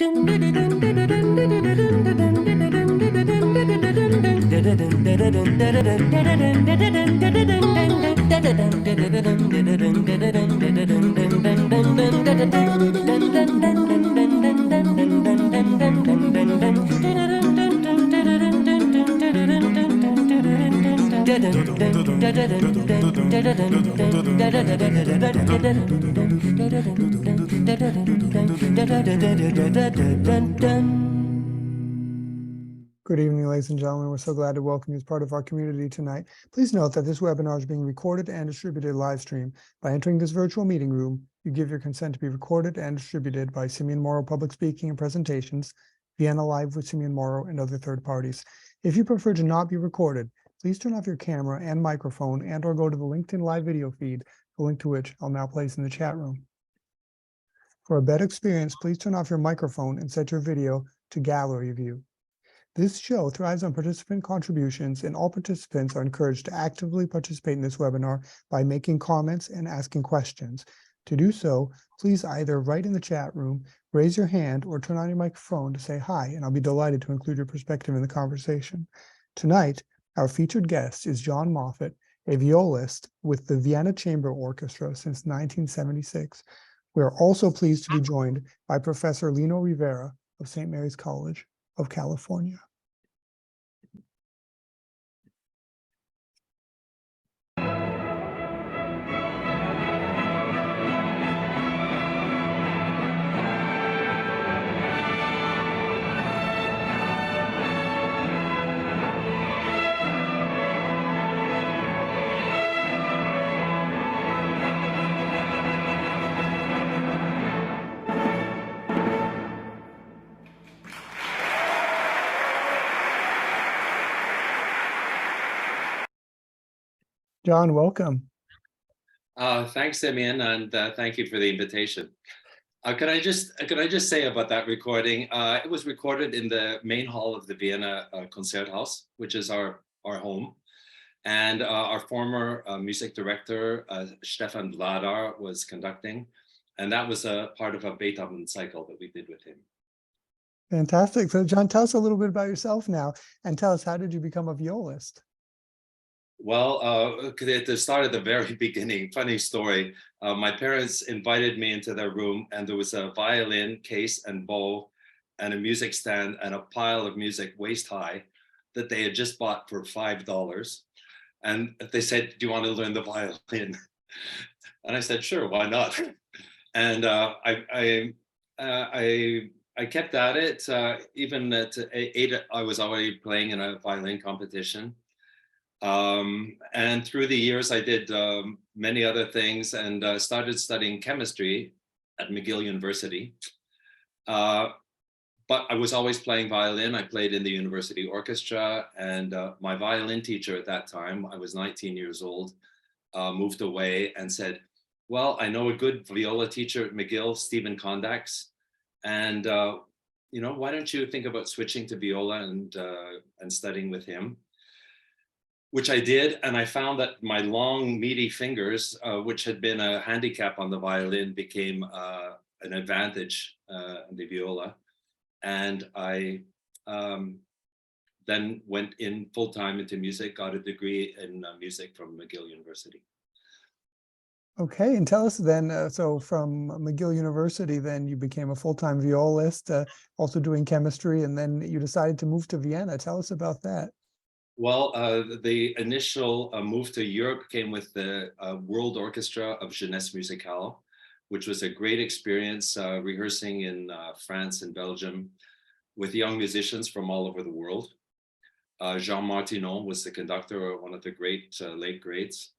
Good evening, ladies and gentlemen. We're so glad to welcome you as part of our community tonight. Please note that this webinar is being recorded and distributed live stream. By entering this virtual meeting room, you give your consent to be recorded and distributed by Simeon Morrow Public Speaking and Presentations, Vienna Live with Simeon Morrow, and other third parties. If you prefer to not be recorded, please turn off your camera and microphone and/or go to the LinkedIn live video feed, the link to which I'll now place in the chat room. For a better experience, please turn off your microphone and set your video to gallery view. This show thrives on participant contributions, and all participants are encouraged to actively participate in this webinar by making comments and asking questions. To do so, please either write in the chat room, raise your hand, or turn on your microphone to say hi, and I'll be delighted to include your perspective in the conversation. Tonight, our featured guest is John Moffatt, a violist with the Vienna Chamber Orchestra since 1976. We are also pleased to be joined by Professor Lino Rivera of St. Mary's College of California. John, welcome. Thanks, Simeon, and thank you for the invitation. Could I just say about that recording? It was recorded in the main hall of the Vienna Concerthaus, which is our home, and our former music director Stefan Vladar was conducting, and that was a part of a Beethoven cycle that we did with him. Fantastic. So, John, tell us a little bit about yourself now, and tell us, how did you become a violist? Well, at the start of the very beginning, funny story. My parents invited me into their room, and there was a violin case and bow and a music stand and a pile of music waist high that they had just bought for $5. And they said, "Do you want to learn the violin?" And I said, "Sure, why not?" And I kept at it. Even at 8, I was already playing in a violin competition. And through the years, I did many other things, and started studying chemistry at McGill University. But I was always playing violin. I played in the university orchestra, and my violin teacher at that time, I was 19 years old, moved away and said, "Well, I know a good viola teacher at McGill, Stephen Condax, and why don't you think about switching to viola and studying with him?" Which I did, and I found that my long, meaty fingers, which had been a handicap on the violin, became an advantage in the viola. And I then went in full-time into music, got a degree in music from McGill University. Okay, and tell us then, so from McGill University, then you became a full-time violist, also doing chemistry, and then you decided to move to Vienna. Tell us about that. Well, the initial move to Europe came with the World Orchestra of Jeunesse Musicale, which was a great experience, rehearsing in France and Belgium with young musicians from all over the world. Jean Martinon was the conductor, one of the great late greats.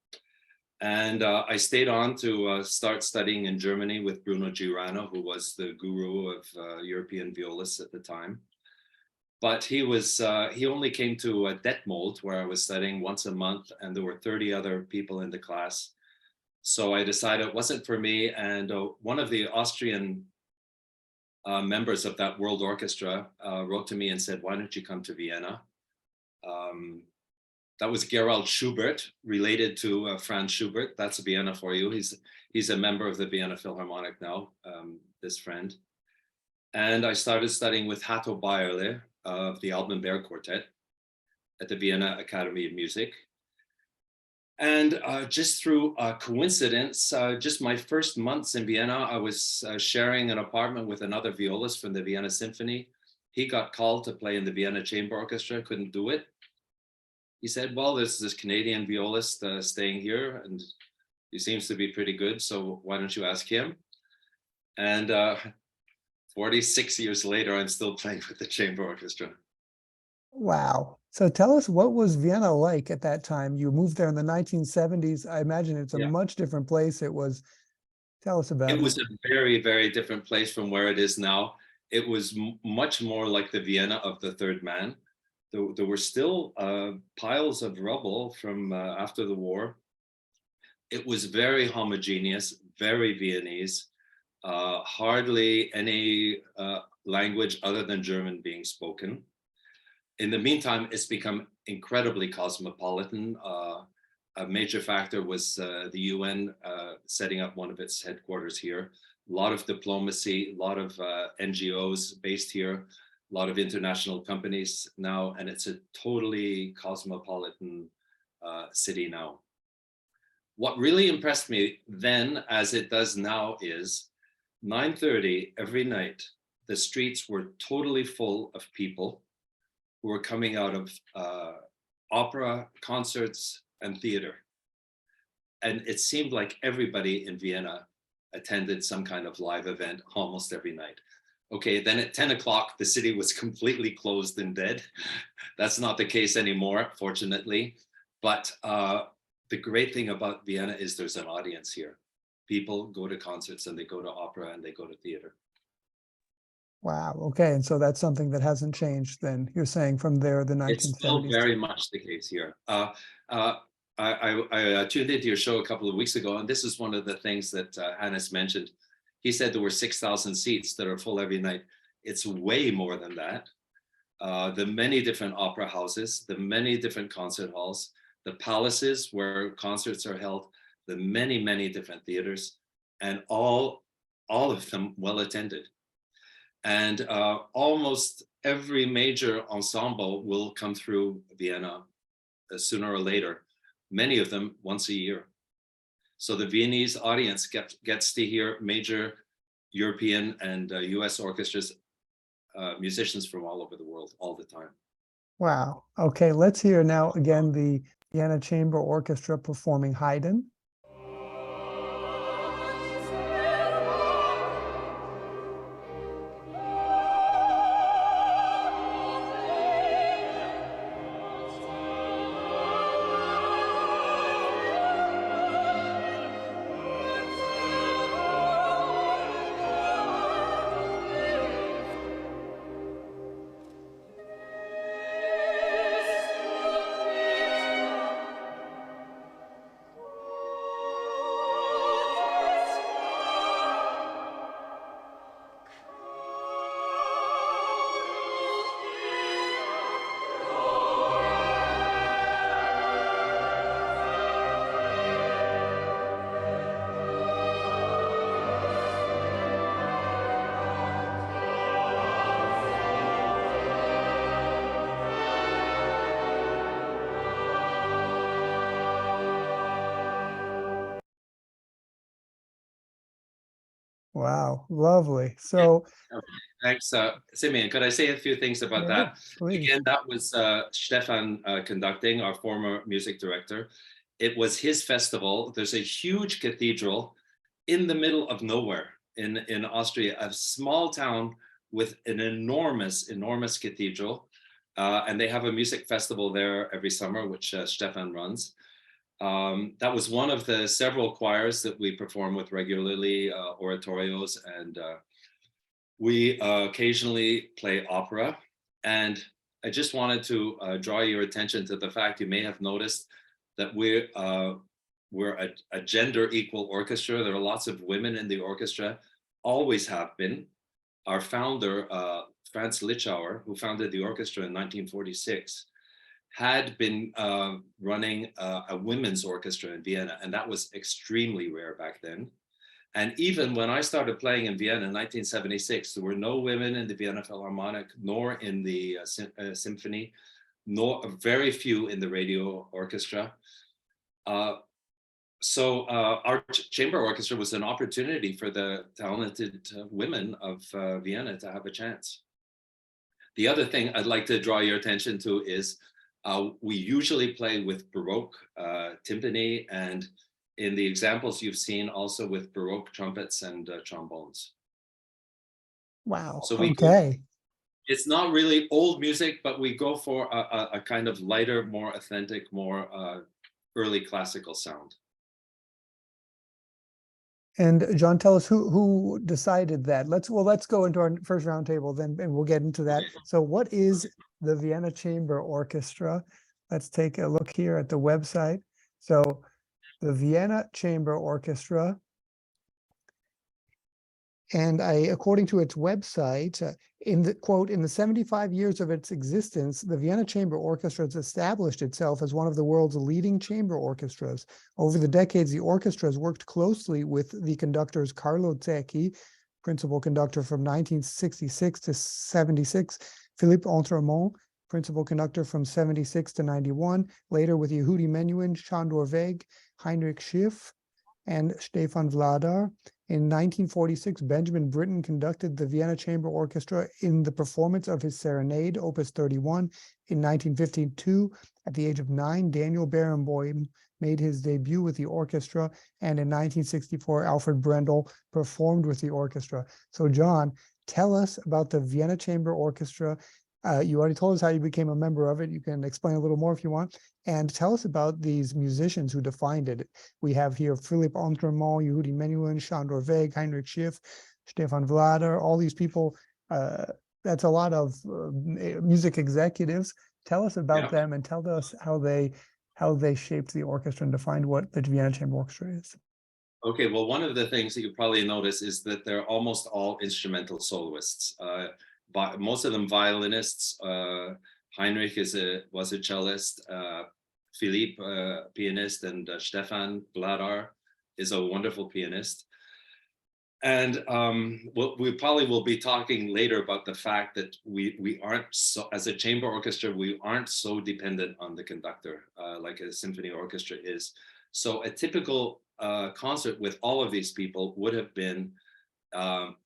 And I stayed on to start studying in Germany with Bruno Girano, who was the guru of European violists at the time. But he only came to Detmold, where I was studying, once a month, and there were 30 other people in the class. So I decided it wasn't for me. And one of the Austrian members of that World Orchestra wrote to me and said, "Why don't you come to Vienna?" That was Gerald Schubert, related to Franz Schubert. That's Vienna for you. He's a member of the Vienna Philharmonic now, this friend. And I started studying with Hato Bayerle of the Alban Berg Quartet at the Vienna Academy of Music. And just through coincidence, just my first months in Vienna, I was sharing an apartment with another violist from the Vienna Symphony. He got called to play in the Vienna Chamber Orchestra, couldn't do it. He said, well, there's this Canadian violist staying here, and he seems to be pretty good, so why don't you ask him? And 46 years later, I'm still playing with the Chamber Orchestra. Wow. So tell us, what was Vienna like at that time? You moved there in the 1970s. I imagine it's a Yeah. much different place. Tell us about It it. was a very, very different place from where it is now. It was much more like the Vienna of the third man. There were still piles of rubble from after the war. It was very homogeneous, very Viennese, hardly any language other than German being spoken. In the meantime, it's become incredibly cosmopolitan. A major factor was the UN setting up one of its headquarters here. A lot of diplomacy, a lot of NGOs based here, a lot of international companies now, and it's a totally cosmopolitan city now. What really impressed me then, as it does now, is 9:30 every night, the streets were totally full of people who were coming out of opera, concerts, and theater. And it seemed like everybody in Vienna attended some kind of live event almost every night. Okay, then at 10 o'clock, the city was completely closed and dead. That's not the case anymore, fortunately. But the great thing about Vienna is there's an audience here. People go to concerts and they go to opera and they go to theater. Wow. Okay. And so that's something that hasn't changed then, you're saying, from there, the It's still 1970s. very much the case here. I tuned into your show a couple of weeks ago, and this is one of the things that Hannes mentioned. He said there were 6,000 seats that are full every night. It's way more than that. The many different opera houses, the many different concert halls, the palaces where concerts are held, the many, many different theaters, and all of them well attended. And almost every major ensemble will come through Vienna sooner or later, many of them once a year. So the Viennese audience gets to hear major European and US orchestras, musicians from all over the world all the time. Wow. Okay. Let's hear now again the Vienna Chamber Orchestra performing Haydn. Wow, lovely. So, Thanks, Simeon. Could I say a few things about yeah, that? please. Again, that was Stefan conducting, our former music director. It was his festival. There's a huge cathedral in the middle of nowhere in Austria, a small town with an enormous, enormous cathedral. And they have a music festival there every summer, which Stefan runs. That was one of the several choirs that we perform with regularly, oratorios, and we occasionally play opera. And I just wanted to draw your attention to the fact, you may have noticed, that we're a gender equal orchestra. There are lots of women in the orchestra, always have been. Our founder, Franz Litschauer, who founded the orchestra in 1946, had been running a women's orchestra in Vienna, and that was extremely rare back then. And even when I started playing in Vienna in 1976, there were no women in the Vienna Philharmonic, nor in the Symphony, nor very few in the radio orchestra. So our chamber orchestra was an opportunity for the talented women of Vienna to have a chance. The other thing I'd like to draw your attention to is we usually play with Baroque timpani, and in the examples you've seen also with Baroque trumpets and trombones. Wow. So Okay. it's not really old music, but we go for a kind of lighter, more authentic, more early classical sound. And John, tell us who decided that. Let's go into our first roundtable then, and we'll get into that. Okay. So, what is the Vienna Chamber Orchestra? Let's take a look here at the website. So, the Vienna Chamber Orchestra, and according to its website, in the quote, in the 75 years of its existence, the Vienna Chamber Orchestra has established itself as one of the world's leading chamber orchestras. Over the decades, the orchestra has worked closely with the conductors Carlo Zecchi, principal conductor from 1966 to 76, Philippe Entremont, principal conductor from 76 to 91, later with Yehudi Menuhin, Sándor Vég, Heinrich Schiff, and Stefan Vladar. In 1946, Benjamin Britten conducted the Vienna Chamber Orchestra in the performance of his Serenade, Opus 31. In 1952, at the age of 9, Daniel Barenboim made his debut with the orchestra, and in 1964, Alfred Brendel performed with the orchestra. So, John, tell us about the Vienna Chamber Orchestra. You already told us how you became a member of it. You can explain a little more if you want. And tell us about these musicians who defined it. We have here Philippe Entremont, Yehudi Menuhin, Sándor Vég, Heinrich Schiff, Stefan Vladar, all these people. That's a lot of music executives. Tell us about them, and tell us how they shaped the orchestra and defined what the Vienna Chamber Orchestra is. Okay, well, one of the things that you probably notice is that they're almost all instrumental soloists. Most of them violinists. Heinrich was a cellist. Philippe, pianist, and Stefan Vladar is a wonderful pianist. And we probably will be talking later about the fact that we aren't so, as a chamber orchestra, we aren't so dependent on the conductor like a symphony orchestra is. So a typical concert with all of these people would have been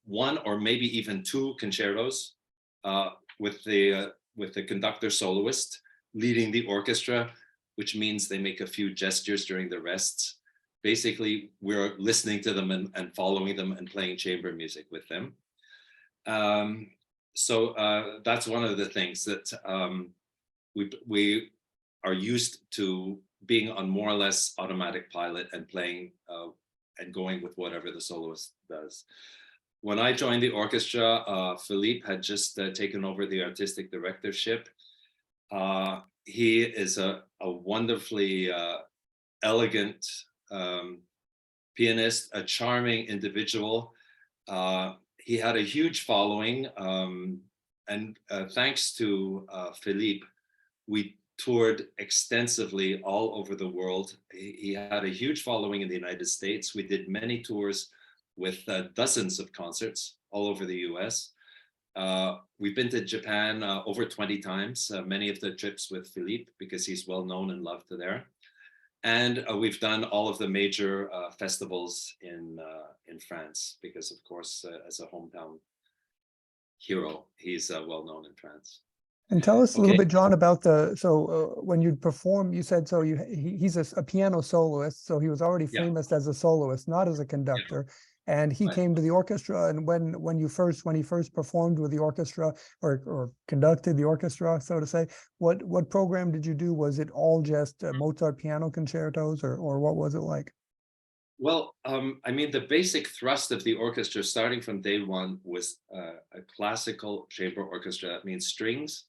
one or maybe even two concertos with the conductor soloist leading the orchestra, which means they make a few gestures during the rests. Basically, we're listening to them and following them and playing chamber music with them. So that's one of the things that we are used to being on more or less automatic pilot and playing and going with whatever the soloist does. When I joined the orchestra, Philippe had just taken over the artistic directorship. He is a wonderfully elegant pianist, a charming individual. He had a huge following, and thanks to Philippe, we toured extensively all over the world. He had a huge following in the United States. We did many tours with dozens of concerts all over the US. We've been to Japan over 20 times, many of the trips with Philippe, because he's well known and loved there. And we've done all of the major festivals in France, because of course, as a hometown hero, he's well known in France. And tell us a little bit, John, about when you perform, you said he's a piano soloist, so he was already famous as a soloist, not as a conductor. And he came to the orchestra, and when he first performed with the orchestra or conducted the orchestra, so to say, what program did you do? Was it all just Mozart piano concertos, or what was it like? Well, I mean, the basic thrust of the orchestra, starting from day one, was a classical chamber orchestra. That means strings,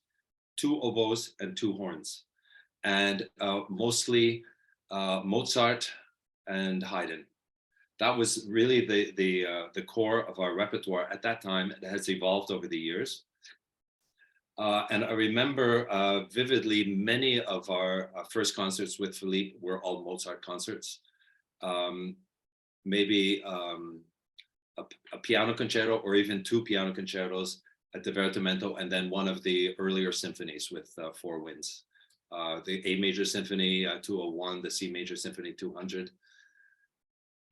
2 oboes, and 2 horns, and mostly Mozart and Haydn. That was really the core of our repertoire at that time. It has evolved over the years. And I remember vividly many of our first concerts with Philippe were all Mozart concerts. maybe a piano concerto or even 2 piano concertos, a divertimento, and then one of the earlier symphonies with 4 winds. The A major symphony 201, the C major symphony 200.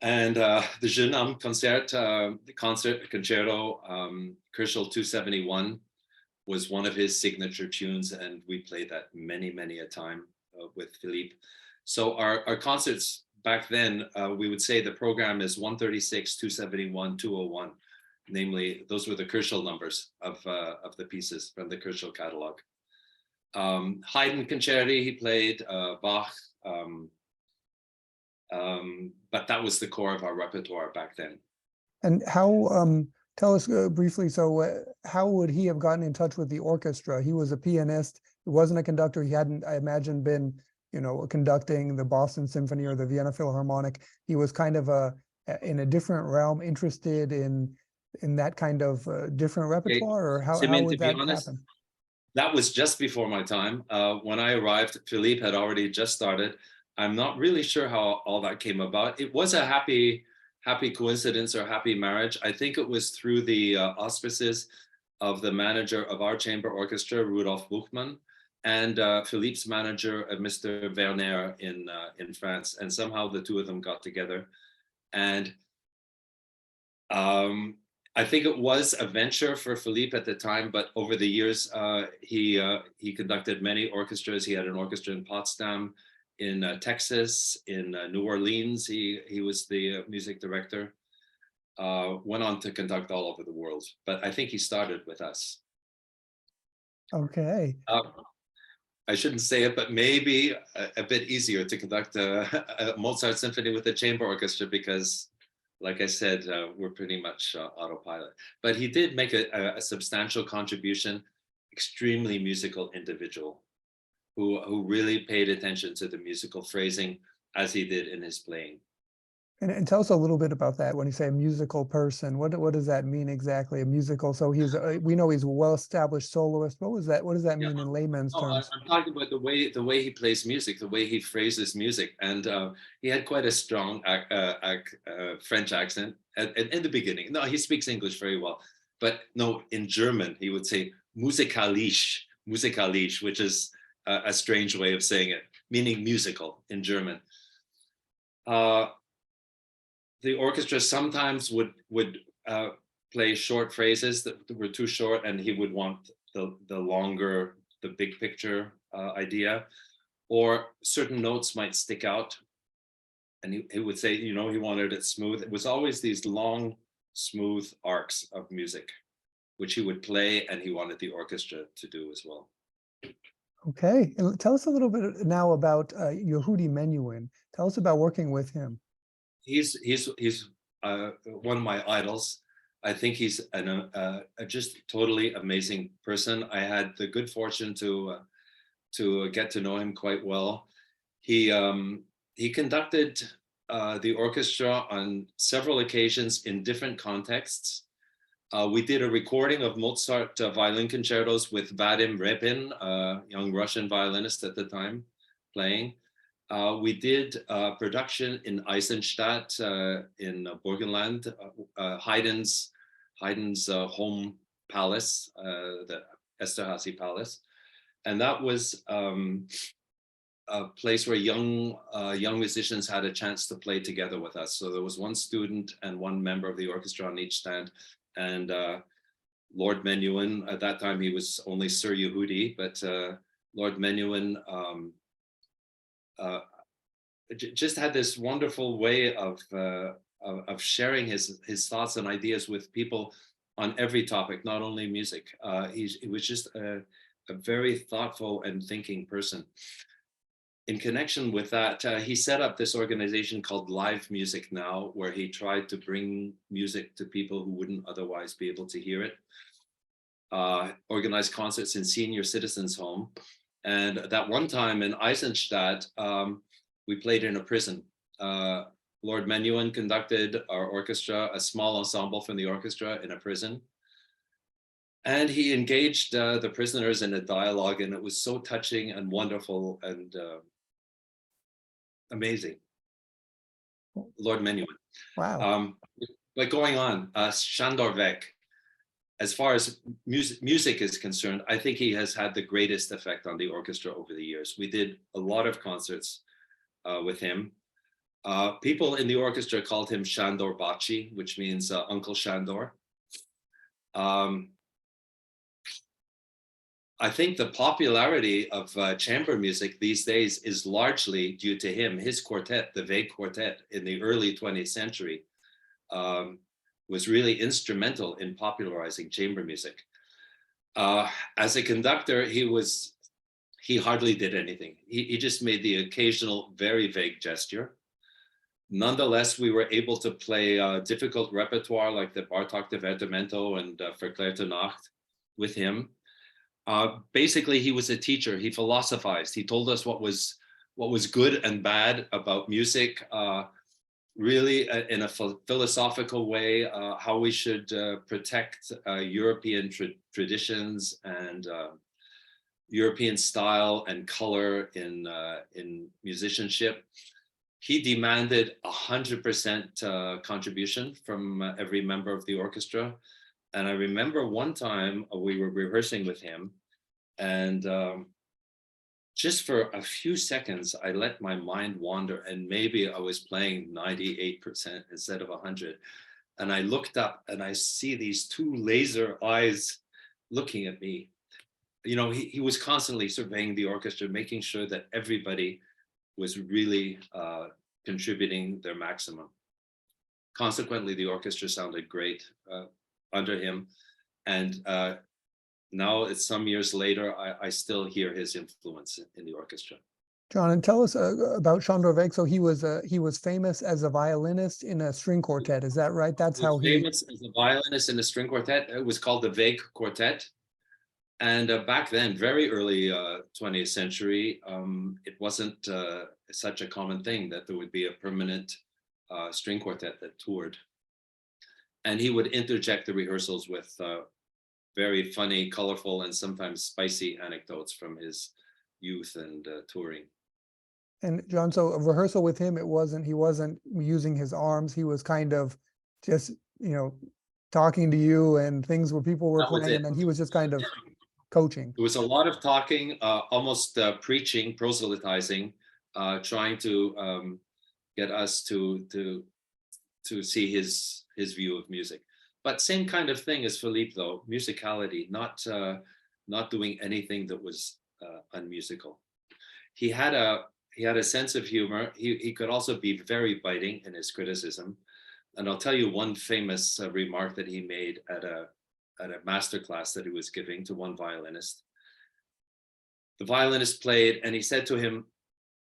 And the Jeune Homme concert, concerto, Kerschel 271 was one of his signature tunes, and we played that many a time with Philippe. So our concerts back then, we would say the program is 136, 271, 201. Namely, those were the Kerschel numbers of the pieces from the Kerschel catalog. Haydn concerti he played, Bach, but that was the core of our repertoire back then. And how, tell us briefly, so how would he have gotten in touch with the orchestra? He was a pianist, he wasn't a conductor, he hadn't, I imagine, been, you know, conducting the Boston Symphony or the Vienna Philharmonic. He was kind of in a different realm, interested in that kind of different repertoire, or how would that happen? That was just before my time. When I arrived, Philippe had already just started. I'm not really sure how all that came about. It was a happy coincidence or happy marriage. I think it was through the auspices of the manager of our chamber orchestra, Rudolf Buchmann, and Philippe's manager, Mr. Werner in France. And somehow the two of them got together. And I think it was a venture for Philippe at the time, but over the years, he conducted many orchestras. He had an orchestra in Potsdam, in Texas, in New Orleans. He was the music director. Went on to conduct all over the world, but I think he started with us. Okay. I shouldn't say it, but maybe a bit easier to conduct a Mozart symphony with a chamber orchestra because, like I said, we're pretty much autopilot. But he did make a substantial contribution, extremely musical individual who really paid attention to the musical phrasing as he did in his playing. And tell us a little bit about that. When you say a musical person, what does that mean exactly? A musical? So we know he's a well-established soloist. What was that? What does that mean in layman's terms? I'm talking about the way he plays music, the way he phrases music, and he had quite a strong French accent in the beginning. No, he speaks English very well, but no, in German he would say musikalisch, which is a strange way of saying it, meaning musical in German. The orchestra sometimes would play short phrases that were too short, and he would want the longer, the big picture idea, or certain notes might stick out, and he would say, you know, he wanted it smooth. It was always these long, smooth arcs of music, which he would play, and he wanted the orchestra to do as well. Okay, and tell us a little bit now about Yehudi Menuhin. Tell us about working with him. He's one of my idols. I think he's a just totally amazing person. I had the good fortune to get to know him quite well. He conducted the orchestra on several occasions in different contexts. We did a recording of Mozart violin concertos with Vadim Repin, a young Russian violinist at the time, playing. We did a production in Eisenstadt in Burgenland, Haydn's home palace, the Esterhazy Palace, and that was a place where young musicians had a chance to play together with us. So there was one student and one member of the orchestra on each stand, and Lord Menuhin, at that time he was only Sir Yehudi, but Lord Menuhin just had this wonderful way of sharing his thoughts and ideas with people on every topic, not only music. He was just a very thoughtful and thinking person. In connection with that, he set up this organization called Live Music Now, where he tried to bring music to people who wouldn't otherwise be able to hear it. Organized concerts in senior citizens' home. And that one time in Eisenstadt, we played in a prison. Lord Menuhin conducted our orchestra, a small ensemble from the orchestra in a prison. And he engaged the prisoners in a dialogue, and it was so touching and wonderful and amazing. Lord Menuhin. Wow. But going on, Sándor Vek, as far as music is concerned, I think he has had the greatest effect on the orchestra over the years. We did a lot of concerts with him. People in the orchestra called him Sándor Bácsi, which means Uncle Sándor. I think the popularity of chamber music these days is largely due to him. His quartet, the Vek Quartet, in the early 20th century, was really instrumental in popularizing chamber music. As a conductor, he hardly did anything. He just made the occasional very vague gesture. Nonetheless, we were able to play difficult repertoire like the Bartók Divertimento and Verklärte Nacht with him. Basically, he was a teacher. He philosophized. He told us what was good and bad about music, really in a philosophical way, how we should protect European traditions and European style and color in musicianship. He demanded 100% contribution from every member of the orchestra. And I remember one time we were rehearsing with him, and just for a few seconds, I let my mind wander, and maybe I was playing 98% instead of 100. And I looked up and I see these two laser eyes looking at me. You know, he was constantly surveying the orchestra, making sure that everybody was really contributing their maximum. Consequently, the orchestra sounded great under him. And now it's some years later, I still hear his influence in the orchestra. John, and tell us about Sándor Vek. So he was famous as a violinist in a string quartet. Is that right? That's how he famous as a violinist in a string quartet. It was called the Vek Quartet. And back then, very early 20th century, it wasn't such a common thing that there would be a permanent string quartet that toured. And he would interject the rehearsals with very funny, colorful, and sometimes spicy anecdotes from his youth and touring. And John, so a rehearsal with him, he wasn't using his arms. He was kind of just, talking to you and things where people were playing, and then he was just kind of coaching. There was a lot of talking, almost preaching, proselytizing, trying to get us to see his view of music. But same kind of thing as Philippe, though, musicality, not doing anything that was unmusical. He had a sense of humor. He could also be very biting in his criticism. And I'll tell you one famous remark that he made at a master class that he was giving to one violinist. The violinist played, and he said to him,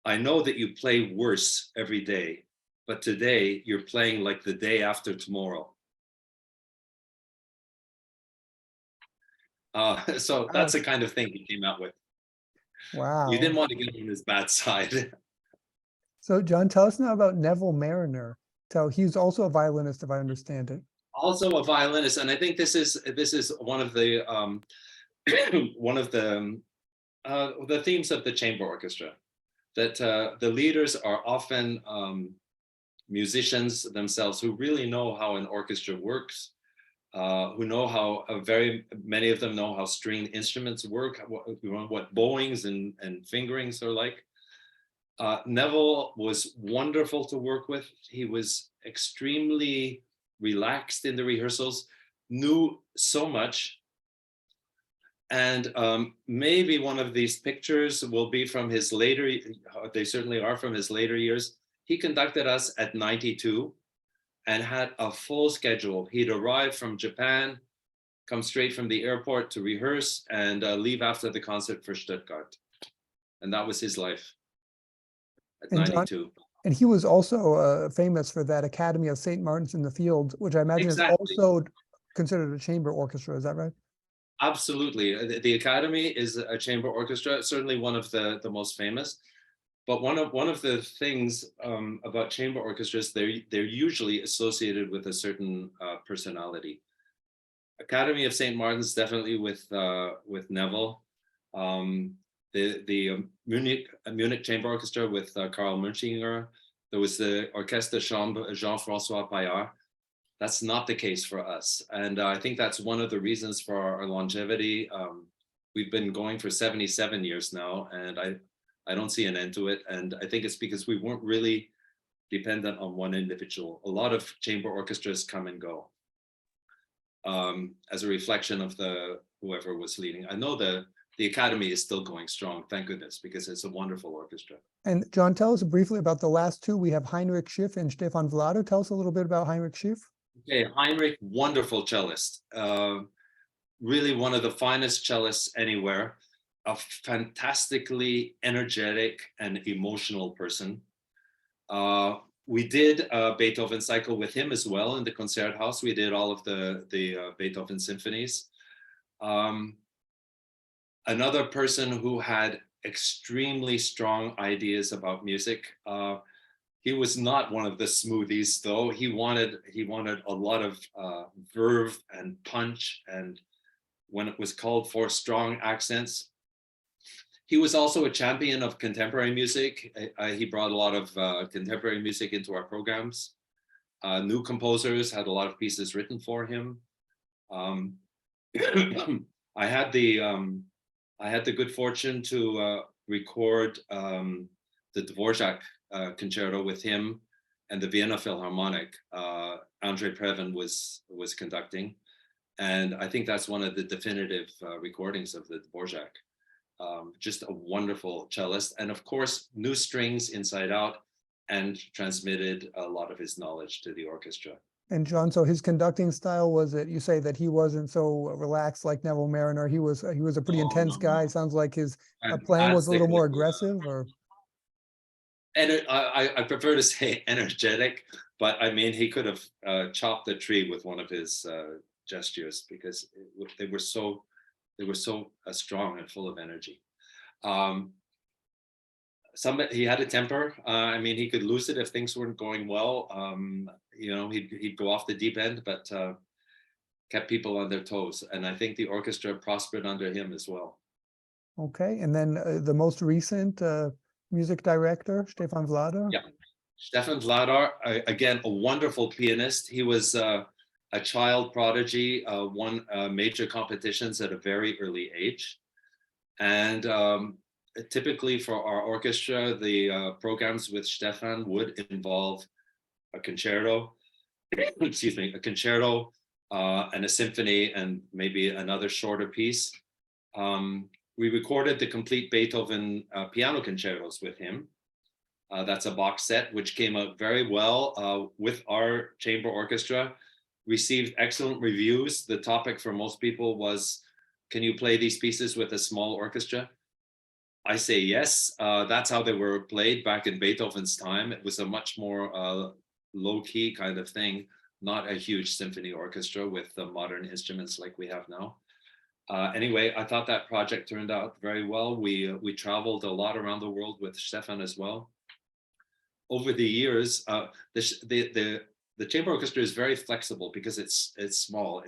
"I know that you play worse every day, but today you're playing like the day after tomorrow." So that's the kind of thing he came out with. Wow. You didn't want to get on his bad side. So John, tell us now about Neville Marriner. So he's also a violinist, if I understand it. Also a violinist, and I think this is one of the the themes of the chamber orchestra, that the leaders are often musicians themselves who really know how an orchestra works, who know how very many of them know how string instruments work, what bowings and fingerings are like. Neville was wonderful to work with. He was extremely relaxed in the rehearsals, knew so much. And maybe one of these pictures will be from his later, they certainly are from his later years. He conducted us at 92 and had a full schedule. He'd arrive from Japan, come straight from the airport to rehearse, and leave after the concert for Stuttgart. And that was his life at 92. John, and he was also famous for that Academy of St. Martin's in the Fields, which I imagine is also considered a chamber orchestra. Is that right? Absolutely. The Academy is a chamber orchestra, certainly one of the most famous. But one of the things about chamber orchestras, they're usually associated with a certain personality. Academy of St. Martin's definitely with Neville. The Munich Chamber Orchestra with Karl Munchinger, There was the Orchestre Chambre Jean-François Paillard. That's not the case for us. And I think that's one of the reasons for our longevity. We've been going for 77 years now, and I don't see an end to it. And I think it's because we weren't really dependent on one individual. A lot of chamber orchestras come and go as a reflection of whoever was leading. I know the Academy is still going strong, thank goodness, because it's a wonderful orchestra. And John, tell us briefly about the last two. We have Heinrich Schiff and Stefan Vlado. Tell us a little bit about Heinrich Schiff. Okay, Heinrich, wonderful cellist. Really one of the finest cellists anywhere. A fantastically energetic and emotional person. We did a Beethoven cycle with him as well in the Concerthaus. We did all of the Beethoven symphonies. Another person who had extremely strong ideas about music. He was not one of the smoothies, though. He wanted a lot of verve and punch, and when it was called for, strong accents. He was also a champion of contemporary music. He brought a lot of contemporary music into our programs. New composers had a lot of pieces written for him. I had the good fortune to record the Dvorak concerto with him and the Vienna Philharmonic. Andre Previn was conducting, and I think that's one of the definitive recordings of the Dvorak. Just a wonderful cellist, and of course knew strings inside out and transmitted a lot of his knowledge to the orchestra. And John, so his conducting style, was it, you say that he wasn't so relaxed like Neville Mariner, he was a pretty intense guy. Sounds like his playing was a little more aggressive, or? And I prefer to say energetic, but I mean, he could have chopped the tree with one of his gestures, because they were so strong and full of energy. He had a temper. I mean, he could lose it if things weren't going well. He'd go off the deep end, but kept people on their toes. And I think the orchestra prospered under him as well. Okay, and then the most recent music director, Stefan Vlado. Yeah, Stefan Vlado, again, a wonderful pianist. He was a child prodigy, won major competitions at a very early age. And typically for our orchestra, the programs with Stefan would involve a concerto, excuse me, a concerto and a symphony and maybe another shorter piece. We recorded the complete Beethoven piano concertos with him. That's a box set, which came out very well with our chamber orchestra. Received excellent reviews. The topic for most people was, can you play these pieces with a small orchestra? I say yes. That's how they were played back in Beethoven's time. It was a much more low-key kind of thing, not a huge symphony orchestra with the modern instruments like we have now. Anyway, I thought that project turned out very well. We traveled a lot around the world with Stefan as well. Over the years, the chamber orchestra is very flexible because it's small.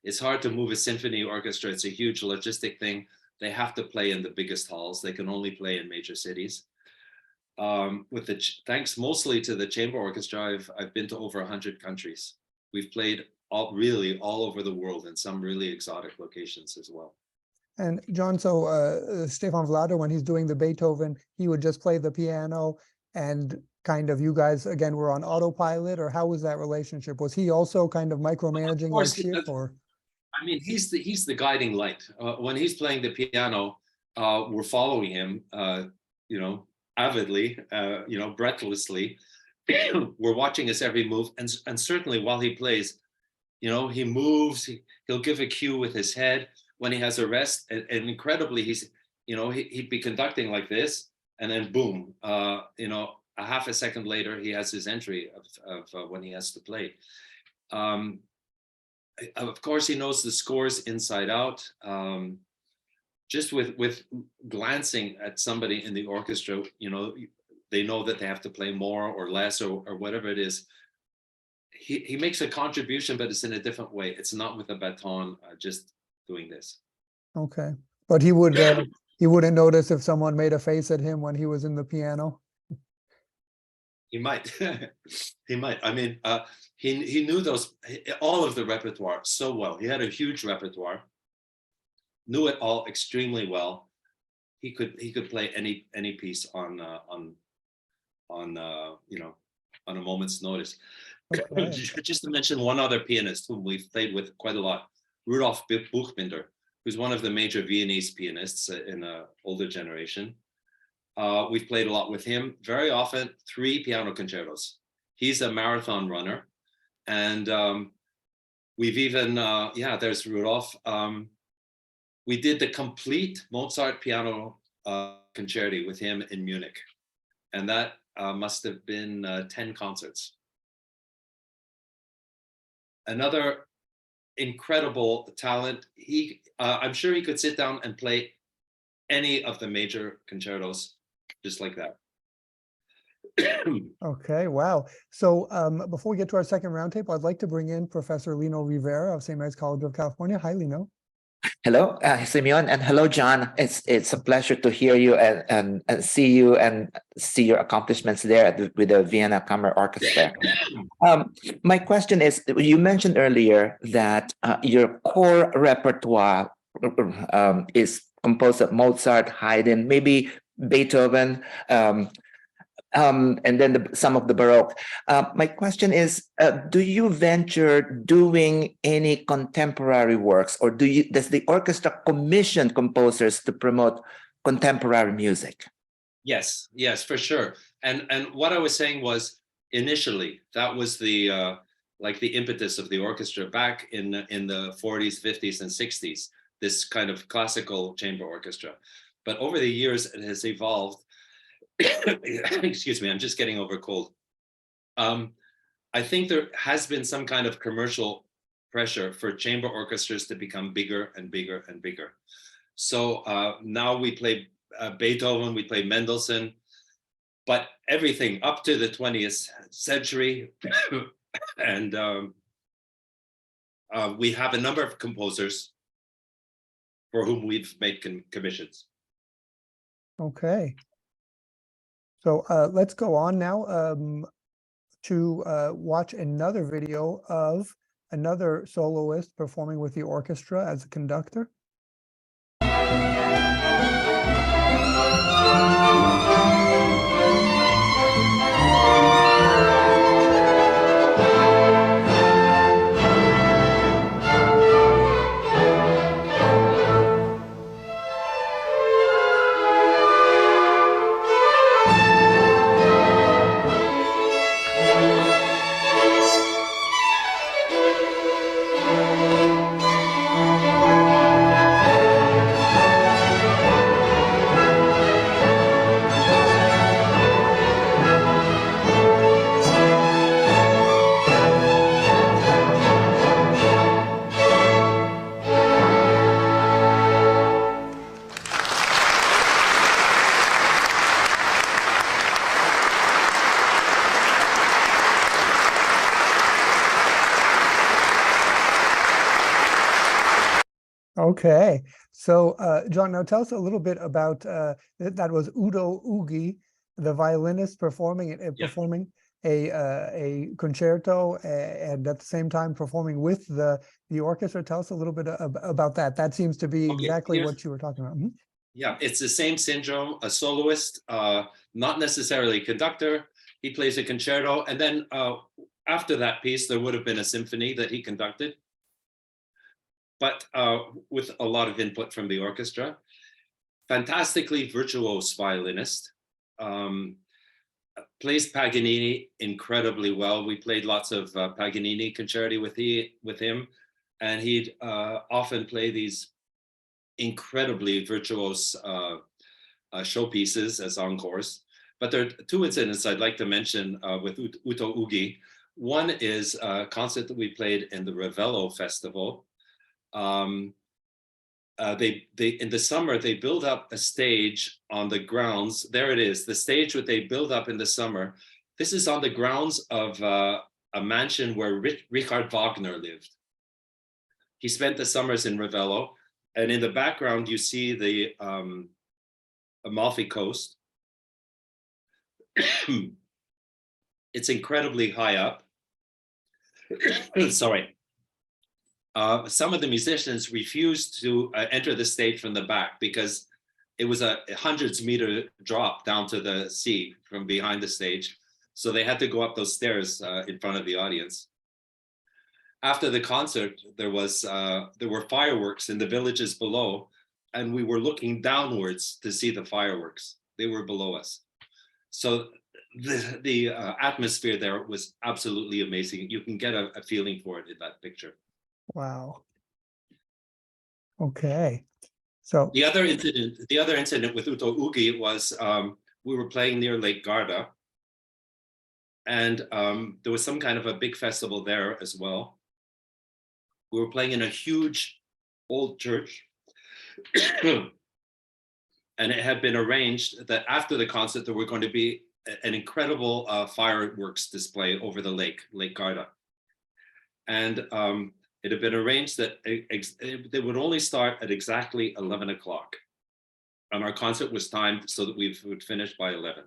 It's hard to move a symphony orchestra. It's a huge logistic thing. They have to play in the biggest halls. They can only play in major cities. Thanks mostly to the chamber orchestra, I've been to over 100 countries. We've played all over the world in some really exotic locations as well. And John, so Stefan Vlado, when he's doing the Beethoven, he would just play the piano, and kind of you guys again were on autopilot, or how was that relationship? Was he also kind of micromanaging like Schiff, or? I mean, he's the guiding light. When he's playing the piano, we're following him, avidly, breathlessly. We're watching his every move, and certainly while he plays, he moves. He'll give a cue with his head when he has a rest, and incredibly, he'd be conducting like this, and then boom, a half a second later, he has his entry of when he has to play. Of course, he knows the scores inside out. Just with glancing at somebody in the orchestra, they know that they have to play more or less or whatever it is. He makes a contribution, but it's in a different way. It's not with a baton, just doing this. Okay, but he wouldn't notice if someone made a face at him when he was in the piano. He might. He might. I mean, he knew all of the repertoire so well. He had a huge repertoire, knew it all extremely well. He could play any piece on on a moment's notice. Okay. Just to mention one other pianist whom we've played with quite a lot, Rudolf Buchbinder, who's one of the major Viennese pianists in an older generation. We've played a lot with him, very often 3 piano concertos. He's a marathon runner. And we've even, there's Rudolf. We did the complete Mozart piano concerti with him in Munich. And that must have been 10 concerts. Another incredible talent. I'm sure he could sit down and play any of the major concertos just like that. Okay, wow. So before we get to our second roundtable, I'd like to bring in Professor Lino Rivera of St. Mary's College of California. Hi, Lino. Hello, Simeon, and hello, John. It's a pleasure to hear you and see you and see your accomplishments there with the Vienna Chamber Orchestra. My question is, you mentioned earlier that your core repertoire is composed of Mozart, Haydn, maybe Beethoven, and then some of the Baroque. My question is, do you venture doing any contemporary works, or does the orchestra commission composers to promote contemporary music? Yes, for sure. And what I was saying was, initially, that was the like the impetus of the orchestra back in the 40s, 50s, and 60s, this kind of classical chamber orchestra. But over the years, it has evolved. Excuse me, I'm just getting over a cold. I think there has been some kind of commercial pressure for chamber orchestras to become bigger and bigger and bigger. So now we play Beethoven, we play Mendelssohn, but everything up to the 20th century. And we have a number of composers for whom we've made commissions. Okay. So let's go on now to watch another video of another soloist performing with the orchestra as a conductor. Okay, so John, now tell us a little bit about that was Udo Ugi, the violinist, performing a concerto and at the same time performing with the orchestra. Tell us a little bit about that. That seems to be exactly what you were talking about. Mm-hmm. Yeah, it's the same syndrome. A soloist, not necessarily a conductor. He plays a concerto, and then after that piece, there would have been a symphony that he conducted, but with a lot of input from the orchestra. Fantastically virtuose violinist. Plays Paganini incredibly well. We played lots of Paganini concerti with him, and he'd often play these incredibly virtuose showpieces as encores. But there are 2 incidents I'd like to mention with Udo Ugi. One is a concert that we played in the Ravello Festival. They in the summer, they build up a stage on the grounds. There it is, the stage that they build up in the summer. This is on the grounds of a mansion where Richard Wagner lived. He spent the summers in Ravello, and in the background, you see the Amalfi Coast. It's incredibly high up. Sorry. Some of the musicians refused to enter the stage from the back because it was a hundreds meter drop down to the sea from behind the stage. So they had to go up those stairs in front of the audience. After the concert, there were fireworks in the villages below, and we were looking downwards to see the fireworks. They were below us. So the atmosphere there was absolutely amazing. You can get a feeling for it in that picture. Wow. Okay. So the other incident with Uto Ugi was we were playing near Lake Garda, and there was some kind of a big festival there as well. We were playing in a huge old church, and it had been arranged that after the concert there were going to be an incredible fireworks display over the Lake Garda, and it had been arranged that they would only start at exactly 11 o'clock. And our concert was timed so that we would finish by 11.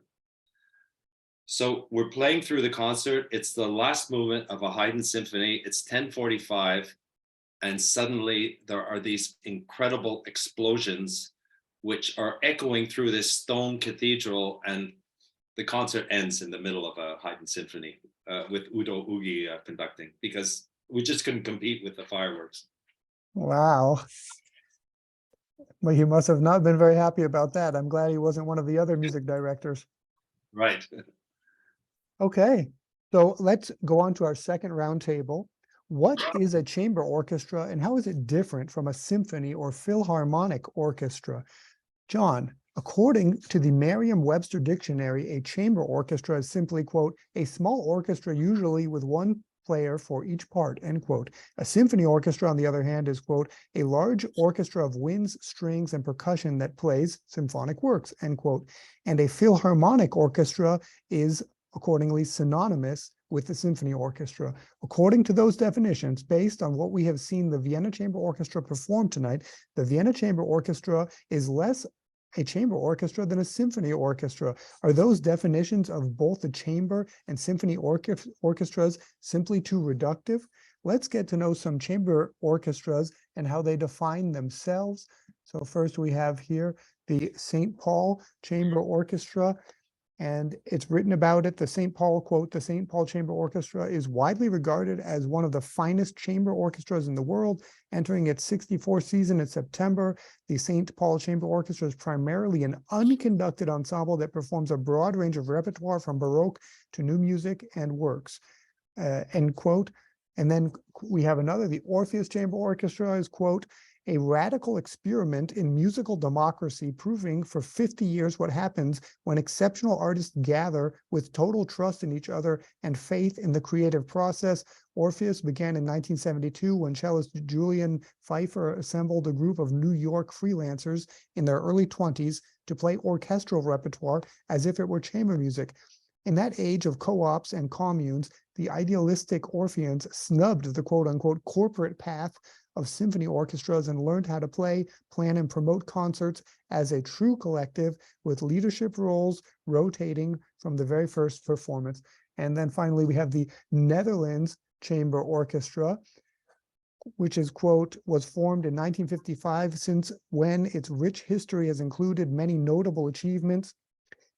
So we're playing through the concert. It's the last movement of a Haydn symphony. It's 10:45. And suddenly there are these incredible explosions which are echoing through this stone cathedral. And the concert ends in the middle of a Haydn symphony with Udo Ugi conducting, because we just couldn't compete with the fireworks. wow. Well, he must have not been very happy about that. I'm glad he wasn't one of the other music directors. Right. Okay, so let's go on to our second roundtable. What is a chamber orchestra and how is it different from a symphony or philharmonic orchestra? John, according to the Merriam-Webster dictionary, a chamber orchestra is simply, quote, a small orchestra usually with one player for each part, end quote. A symphony orchestra, on the other hand, is, quote, a large orchestra of winds, strings, and percussion that plays symphonic works, end quote. And a philharmonic orchestra is accordingly synonymous with the symphony orchestra. According to those definitions, based on what we have seen the Vienna Chamber Orchestra perform tonight, the Vienna Chamber Orchestra is less a chamber orchestra than a symphony orchestra. Are those definitions of both the chamber and symphony orchestras simply too reductive? Let's get to know some chamber orchestras and how they define themselves. So first we have here the St. Paul Chamber Orchestra, and it's written about it. The St. Paul, quote, the St. Paul Chamber Orchestra is widely regarded as one of the finest chamber orchestras in the world, entering its 64th season in September. The St. Paul Chamber Orchestra is primarily an unconducted ensemble that performs a broad range of repertoire from Baroque to new music and works, end quote. And then we have another, the Orpheus Chamber Orchestra is, quote, a radical experiment in musical democracy, proving for 50 years what happens when exceptional artists gather with total trust in each other and faith in the creative process. Orpheus began in 1972 when cellist Julian Pfeiffer assembled a group of New York freelancers in their early 20s to play orchestral repertoire as if it were chamber music. In that age of co-ops and communes, the idealistic Orpheans snubbed the quote-unquote corporate path of symphony orchestras and learned how to play, plan, and promote concerts as a true collective with leadership roles rotating from the very first performance. And then finally, we have the Netherlands Chamber Orchestra, which is, quote, was formed in 1955, since when its rich history has included many notable achievements.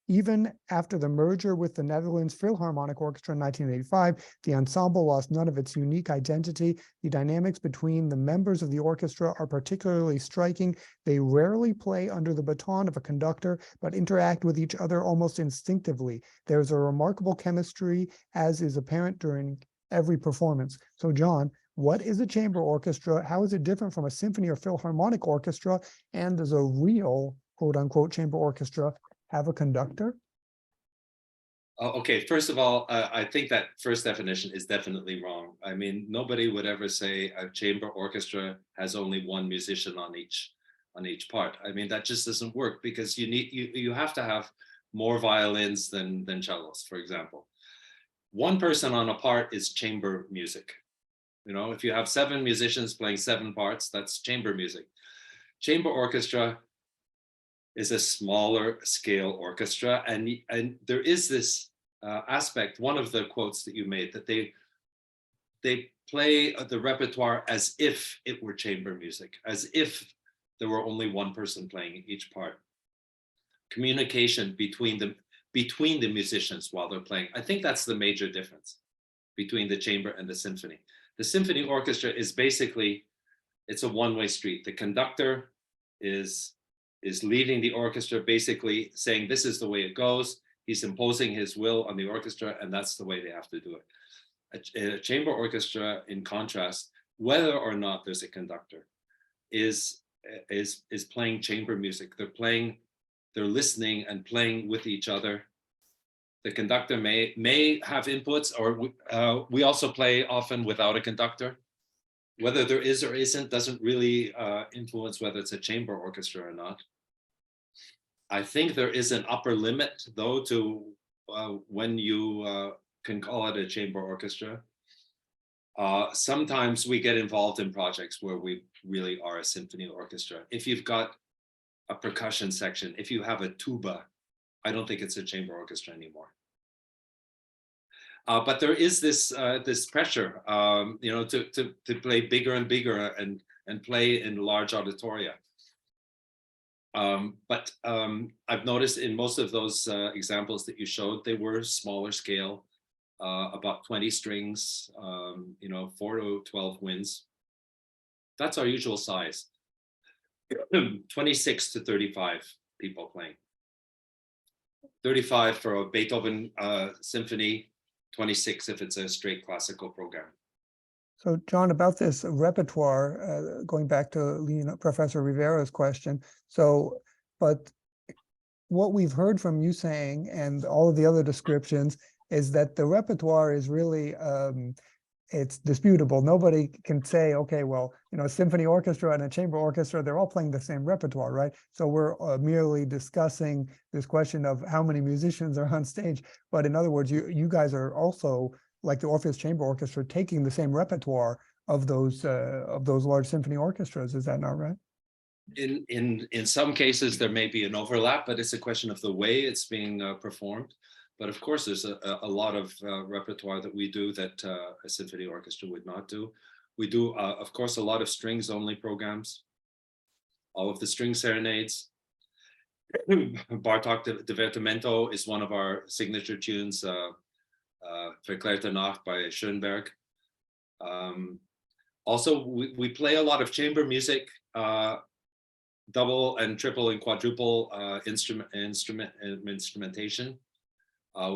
Even after the merger with the Netherlands Philharmonic Orchestra in 1985, the ensemble lost none of its unique identity. The dynamics between the members of the orchestra are particularly striking. They rarely play under the baton of a conductor, but interact with each other almost instinctively. There's a remarkable chemistry, as is apparent during every performance. So, John, what is a chamber orchestra? How is it different from a symphony or philharmonic orchestra? And does a real, quote unquote, chamber orchestra have a conductor? Okay, first of all, I think that first definition is definitely wrong. I mean, nobody would ever say a chamber orchestra has only one musician on each part. I mean, that just doesn't work, because you have to have more violins than cellos, for example. One person on a part is chamber music. You know, if you have 7 musicians playing 7 parts, that's chamber music. Chamber orchestra is a smaller scale orchestra, and there is this aspect, one of the quotes that you made, that they play the repertoire as if it were chamber music, as if there were only one person playing each part. Communication between the musicians while they're playing. I think that's the major difference between the chamber and the symphony. The symphony orchestra is basically, it's a one-way street. The conductor is leading the orchestra, basically saying this is the way it goes. He's imposing his will on the orchestra, and that's the way they have to do it. A chamber orchestra, in contrast, whether or not there's a conductor, is playing chamber music. They're listening and playing with each other. The conductor may have inputs, or we also play often without a conductor. Whether there is or isn't doesn't really influence whether it's a chamber orchestra or not. I think there is an upper limit, though, to when you can call it a chamber orchestra. Sometimes we get involved in projects where we really are a symphony orchestra. If you've got a percussion section, if you have a tuba, I don't think it's a chamber orchestra anymore. But there is this pressure, to play bigger and bigger and play in large auditoria. But I've noticed in most of those examples that you showed, they were smaller scale, about 20 strings, 4 to 12 winds. That's our usual size. 26 to 35 people playing. 35 for a Beethoven symphony, 26 if it's a straight classical program. So, John, about this repertoire, going back to Professor Rivera's question. So, but what we've heard from you saying, and all of the other descriptions, is that the repertoire is really, it's disputable. Nobody can say, okay, well, a symphony orchestra and a chamber orchestra, they're all playing the same repertoire, right? So we're merely discussing this question of how many musicians are on stage. But in other words, you guys are also, like the Orpheus Chamber Orchestra, taking the same repertoire of those large symphony orchestras. Is that not right? In some cases, there may be an overlap, but it's a question of the way it's being performed. But of course, there's a lot of repertoire that we do that a symphony orchestra would not do. We do, of course, a lot of strings-only programs, all of the string serenades. Bartok Divertimento is one of our signature tunes, Verklärte Nacht by Schoenberg. Also, we play a lot of chamber music, double and triple and quadruple instrumentation.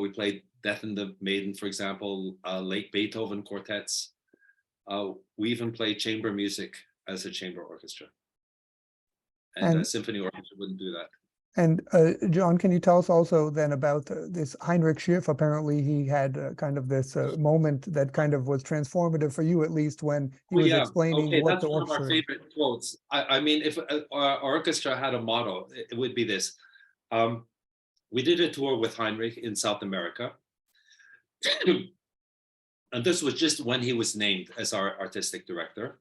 We played Death and the Maiden, for example, late Beethoven quartets. We even play chamber music as a chamber orchestra. And a symphony orchestra wouldn't do that. And John, can you tell us also then about this Heinrich Schiff? Apparently he had kind of this moment that kind of was transformative for you, at least when he was explaining what that's the one of our orchestra... favorite quotes. I mean, if our orchestra had a motto, it would be this. We did a tour with Heinrich in South America. And this was just when he was named as our artistic director.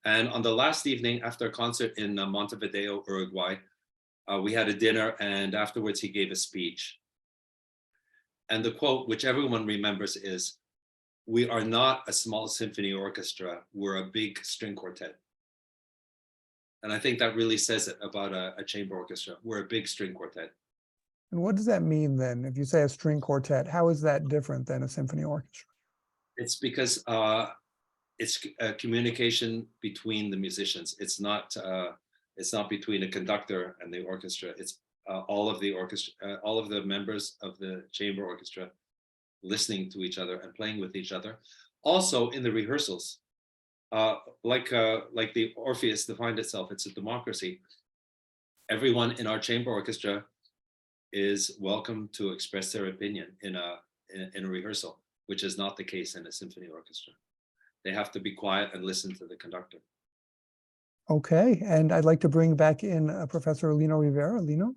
And on the last evening after a concert in Montevideo, Uruguay, we had a dinner, and afterwards he gave a speech. And the quote, which everyone remembers, is, "We are not a small symphony orchestra, we're a big string quartet." And I think that really says it about a chamber orchestra. We're a big string quartet. And what does that mean then? If you say a string quartet, how is that different than a symphony orchestra? It's because it's a communication between the musicians. It's not between a conductor and the orchestra. It's all of the members of the chamber orchestra listening to each other and playing with each other. Also in the rehearsals, like the Orpheus defined itself, it's a democracy. Everyone in our chamber orchestra is welcome to express their opinion in a rehearsal, which is not the case in a symphony orchestra. They have to be quiet and listen to the conductor. Okay, and I'd like to bring back in Professor Lino Rivera. Lino?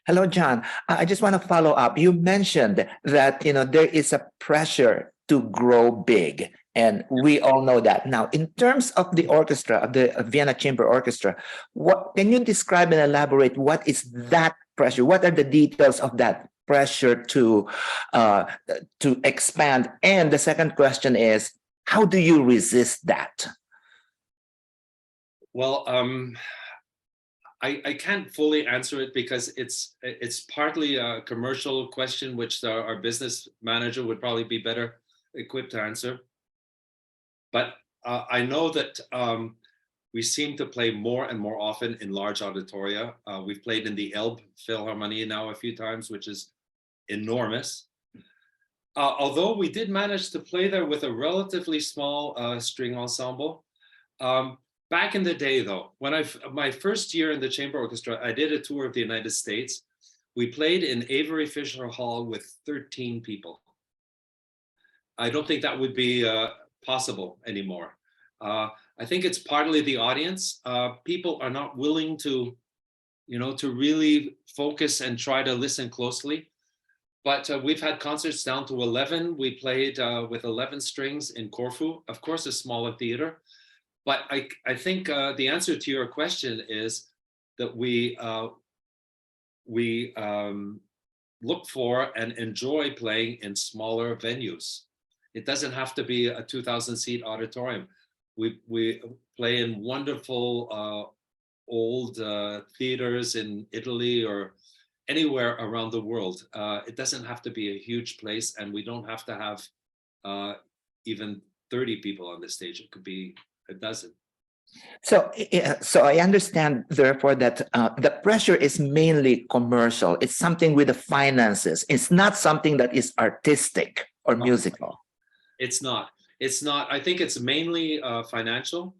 Hello, John. I just want to follow up. You mentioned that there is a pressure to grow big, and we all know that. Now, in terms of the orchestra, of the Vienna Chamber Orchestra, what can you describe and elaborate what is that pressure? What are the details of that pressure to expand? And the second question is, how do you resist that? Well, I can't fully answer it because it's partly a commercial question, which our business manager would probably be better equipped to answer. But I know that we seem to play more and more often in large auditoria. We've played in the Elbe Philharmonic now a few times, which is enormous. Although we did manage to play there with a relatively small string ensemble. Back in the day, though, when my first year in the chamber orchestra, I did a tour of the United States. We played in Avery Fisher Hall with 13 people. I don't think that would be possible anymore. I think it's partly the audience. People are not willing to, to really focus and try to listen closely. But we've had concerts down to 11. We played with 11 strings in Corfu, of course, a smaller theater. But I think the answer to your question is that we look for and enjoy playing in smaller venues. It doesn't have to be a 2,000-seat auditorium. We play in wonderful old theaters in Italy or anywhere around the world. It doesn't have to be a huge place, and we don't have to have even 30 people on the stage. It could be a dozen. So I understand, therefore, that the pressure is mainly commercial. It's something with the finances. It's not something that is artistic or musical. It's not. It's not. I think it's mainly financial.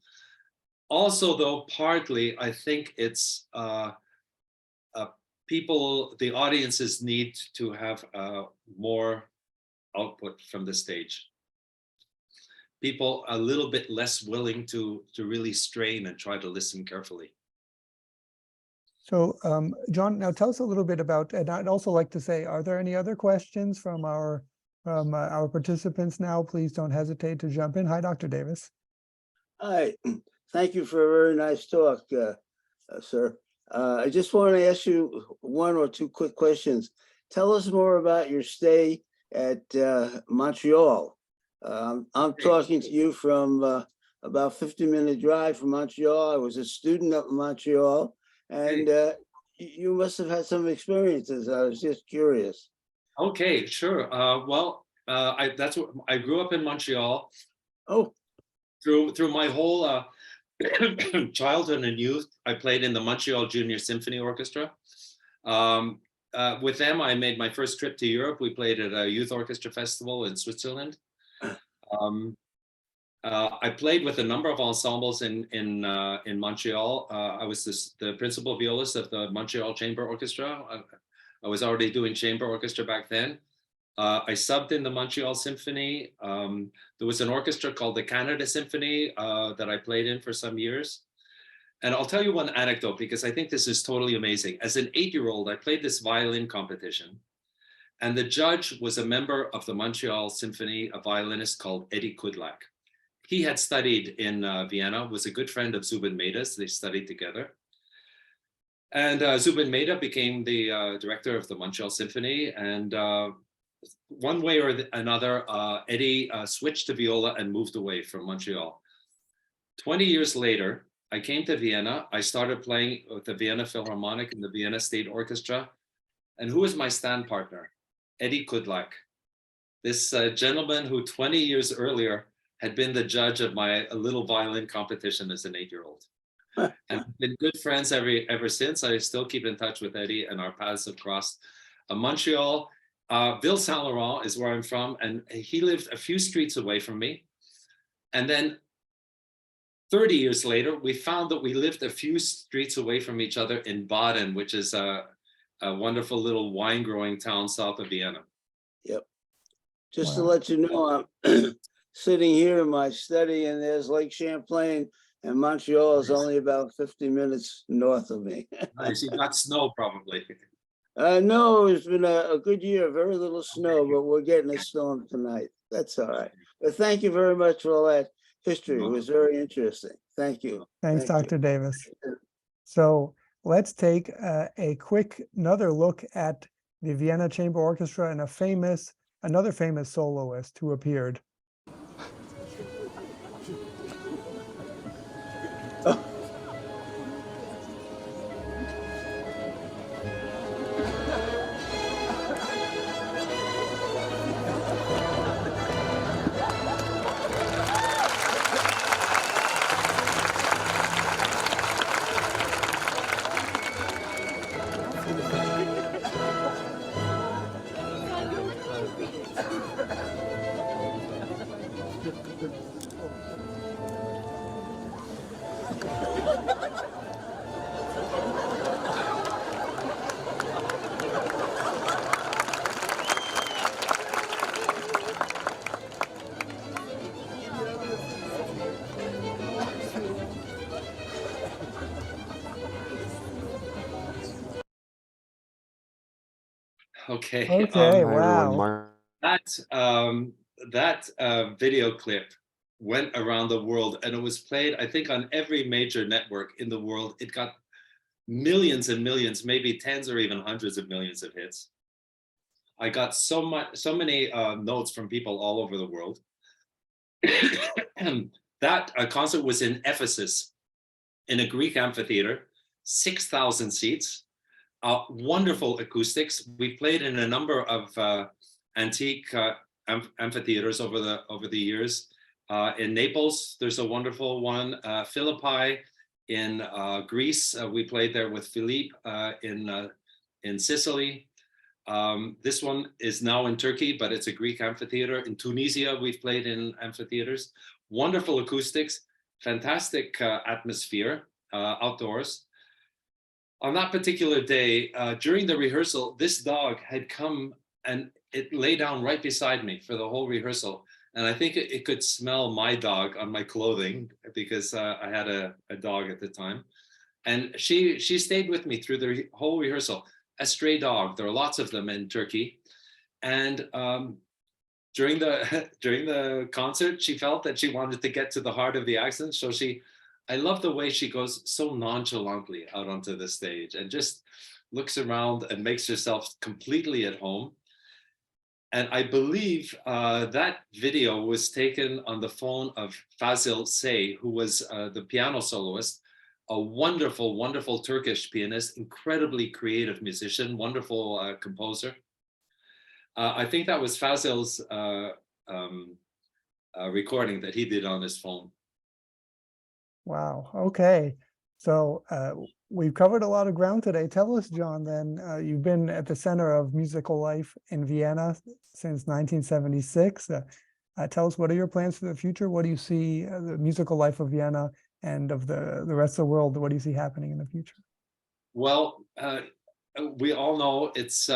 Also, though, partly, I think it's people, the audiences need to have more output from the stage. People a little bit less willing to really strain and try to listen carefully. So, John, now tell us a little bit about, and I'd also like to say, are there any other questions from our participants now? Please don't hesitate to jump in. Hi, Dr. Davis. Hi, thank you for a very nice talk, sir. I just want to ask you one or two quick questions. Tell us more about your stay at Montreal. I'm talking to you from about 50-minute drive from Montreal. I was a student up in Montreal, and you must have had some experiences. I was just curious. Okay, sure. Well, that's what I grew up in Montreal. Oh, through my whole childhood and youth, I played in the Montreal Junior Symphony Orchestra. With them, I made my first trip to Europe. We played at a youth orchestra festival in Switzerland. I played with a number of ensembles in Montreal. I was the principal violist of the Montreal Chamber Orchestra. I was already doing chamber orchestra back then. I subbed in the Montreal Symphony. There was an orchestra called the Canada Symphony that I played in for some years. And I'll tell you one anecdote, because I think this is totally amazing. As an 8-year-old, I played this violin competition. And the judge was a member of the Montreal Symphony, a violinist called Eddie Kudlak. He had studied in Vienna, was a good friend of Zubin Mehta's. They studied together. And Zubin Mehta became the director of the Montreal Symphony. And one way or another, Eddie switched to viola and moved away from Montreal. 20 years later, I came to Vienna. I started playing with the Vienna Philharmonic and the Vienna State Orchestra. And who was my stand partner? Eddie Kudlak, this gentleman who 20 years earlier had been the judge of my little violin competition as an 8-year-old. And I've been good friends ever since. I still keep in touch with Eddie, and our paths have crossed. Montreal, Ville Saint Laurent is where I'm from, and he lived a few streets away from me. And then 30 years later, we found that we lived a few streets away from each other in Baden, which is a wonderful little wine-growing town south of Vienna. yep. Just Wow. to let you know, I'm sitting here in my study, and there's Lake Champlain, and Montreal is only about 50 minutes north of me. Nice. You got snow, probably. No, it's been a good year, very little snow, but we're getting a storm tonight. That's all right. But thank you very much for all that history. It was very interesting. Thank you. Thanks, Thank Dr. Davis. So let's take another look at the Vienna Chamber Orchestra, and another famous soloist who appeared. Okay. Okay, Hi, everyone. wow. That video clip went around the world, and it was played, I think, on every major network in the world. It got millions and millions, maybe tens or even hundreds of millions of hits. I got so many notes from people all over the world. That concert was in Ephesus, in a Greek amphitheater, 6,000 seats. Wonderful acoustics. We played in a number of antique amphitheaters over the years. In Naples, there's a wonderful one. Philippi in Greece, we played there with Philippe in Sicily. This one is now in Turkey, but it's a Greek amphitheater. In Tunisia, we've played in amphitheaters. Wonderful acoustics, fantastic atmosphere outdoors. On that particular day, during the rehearsal, this dog had come and it lay down right beside me for the whole rehearsal. And I think it could smell my dog on my clothing because I had a dog at the time. And she stayed with me through the whole rehearsal. A stray dog, there are lots of them in Turkey. And during the concert, she felt that she wanted to get to the heart of the accent. So I love the way she goes so nonchalantly out onto the stage and just looks around and makes herself completely at home. And I believe that video was taken on the phone of Fazil Say, who was the piano soloist, a wonderful, wonderful Turkish pianist, incredibly creative musician, wonderful composer. I think that was Fazil's recording that he did on his phone. Wow. Okay. So we've covered a lot of ground today. Tell us, John, then, you've been at the center of musical life in Vienna since 1976. Tell us, what are your plans for the future? What do you see the musical life of Vienna and of the rest of the world? What do you see happening in the future? Well, we all know it's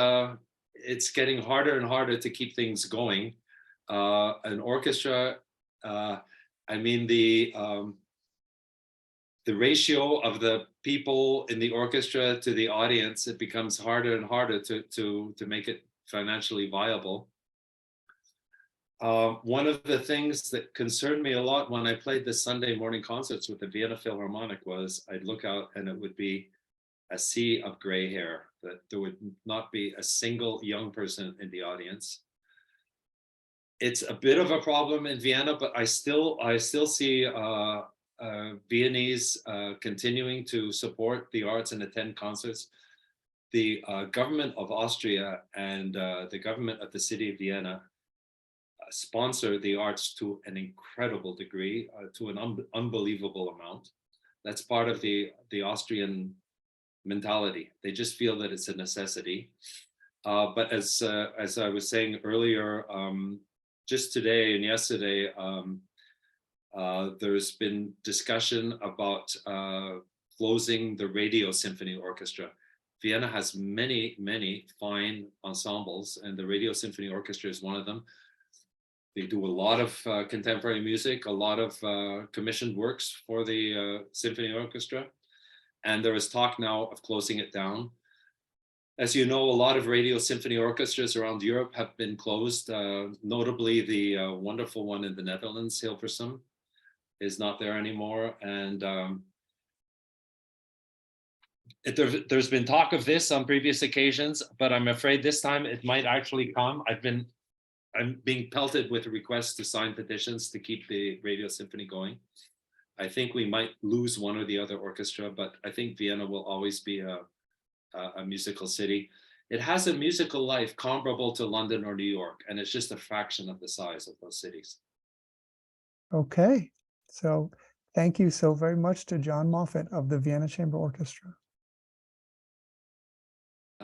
getting harder and harder to keep things going. An orchestra, I mean, the ratio of the people in the orchestra to the audience, it becomes harder and harder to make it financially viable. One of the things that concerned me a lot when I played the Sunday morning concerts with the Vienna Philharmonic was I'd look out and it would be a sea of gray hair, that there would not be a single young person in the audience. It's a bit of a problem in Vienna, but I still see Viennese continuing to support the arts and attend concerts. The government of Austria and the government of the city of Vienna sponsor the arts to an incredible degree, to an unbelievable amount. That's part of the Austrian mentality. They just feel that it's a necessity. But as I was saying earlier, just today and yesterday, there's been discussion about closing the Radio Symphony Orchestra. Vienna has many, many fine ensembles, and the Radio Symphony Orchestra is one of them. They do a lot of contemporary music, a lot of commissioned works for the Symphony Orchestra. And there is talk now of closing it down. As you know, a lot of radio symphony orchestras around Europe have been closed, notably the wonderful one in the Netherlands, Hilversum, is not there anymore. And There's been talk of this on previous occasions, but I'm afraid this time it might actually come. I'm being pelted with requests to sign petitions to keep the Radio Symphony going. I think we might lose one or the other orchestra, but I think Vienna will always be a musical city. It has a musical life comparable to London or New York, and it's just a fraction of the size of those cities. Okay, so thank you so very much to John Moffatt of the Vienna Chamber Orchestra.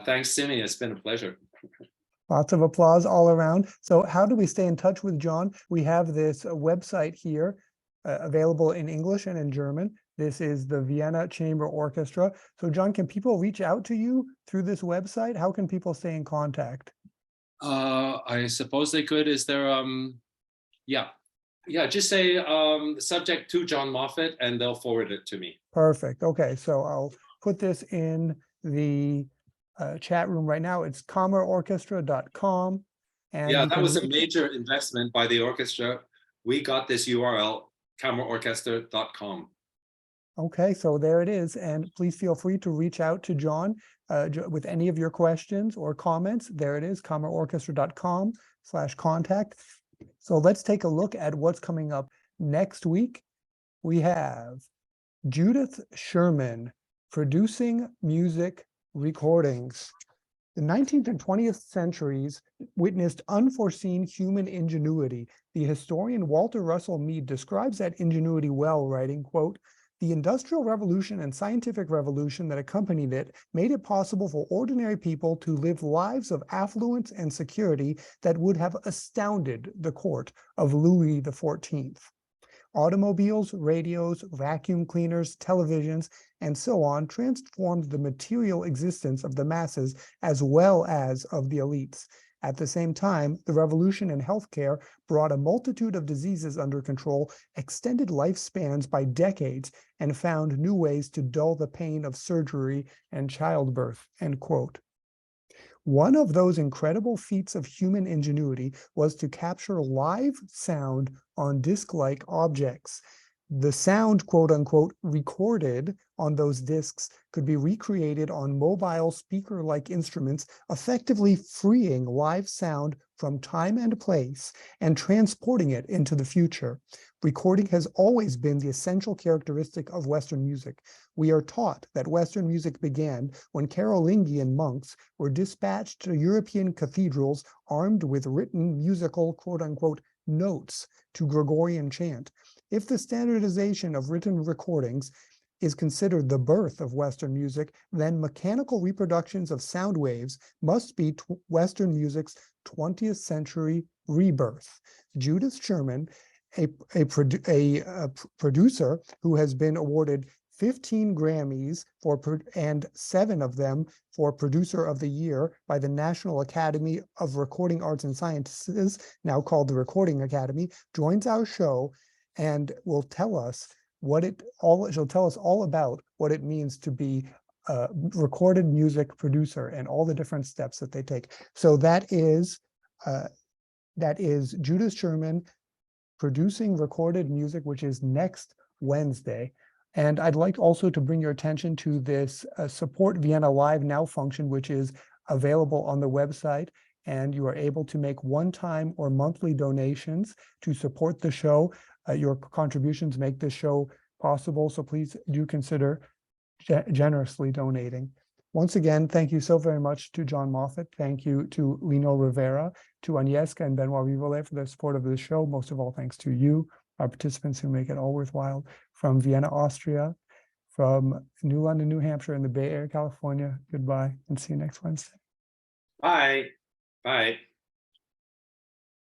Thanks, Simi. It's been a pleasure. Lots of applause all around. So how do we stay in touch with John? We have this website here available in English and in German. This is the Vienna Chamber Orchestra. So John, can people reach out to you through this website? How can people stay in contact? I suppose they could. Is there, yeah, just say subject to John Moffatt and they'll forward it to me. Perfect. Okay, so I'll put this in the chat room right now. It's kammerorchestra.com. And yeah, that was a major investment by the orchestra. We got this URL, kammerorchestra.com. Okay, so there it is. And please feel free to reach out to John with any of your questions or comments. There it is, kammerorchestra.com/contact. So let's take a look at what's coming up next week. We have Judith Sherman producing music recordings. The 19th and 20th centuries witnessed unforeseen human ingenuity. The historian Walter Russell Mead describes that ingenuity well, writing, quote, "The Industrial Revolution and Scientific Revolution that accompanied it made it possible for ordinary people to live lives of affluence and security that would have astounded the court of Louis XIV. Automobiles, radios, vacuum cleaners, televisions, and so on transformed the material existence of the masses as well as of the elites. At the same time, the revolution in healthcare brought a multitude of diseases under control, extended lifespans by decades, and found new ways to dull the pain of surgery and childbirth," end quote. One of those incredible feats of human ingenuity was to capture live sound on disc-like objects. The sound, quote unquote, recorded on those discs could be recreated on mobile speaker-like instruments, effectively freeing live sound from time and place and transporting it into the future. Recording has always been the essential characteristic of Western music. We are taught that Western music began when Carolingian monks were dispatched to European cathedrals armed with written musical, quote unquote, notes to Gregorian chant. If the standardization of written recordings is considered the birth of Western music, then mechanical reproductions of sound waves must be Western music's 20th century rebirth. Judith Sherman, a producer who has been awarded 15 Grammys and 7 of them for Producer of the Year by the National Academy of Recording Arts and Sciences, now called the Recording Academy, joins our show and will tell us she'll tell us all about what it means to be a recorded music producer and all the different steps that they take. So that is Judith Sherman producing recorded music, which is next Wednesday. And I'd like also to bring your attention to this Support Vienna Live Now function, which is available on the website. And you are able to make one-time or monthly donations to support the show. Your contributions make this show possible, so please do consider generously donating. Once again, thank you so very much to John Moffatt. Thank you to Lino Rivera, to Agnieszka and Benoit Rivolet for the support of the show. Most of all, thanks to you, our participants who make it all worthwhile, from Vienna, Austria, from New London, New Hampshire, and the Bay Area, California. Goodbye, and see you next Wednesday. Bye. Bye.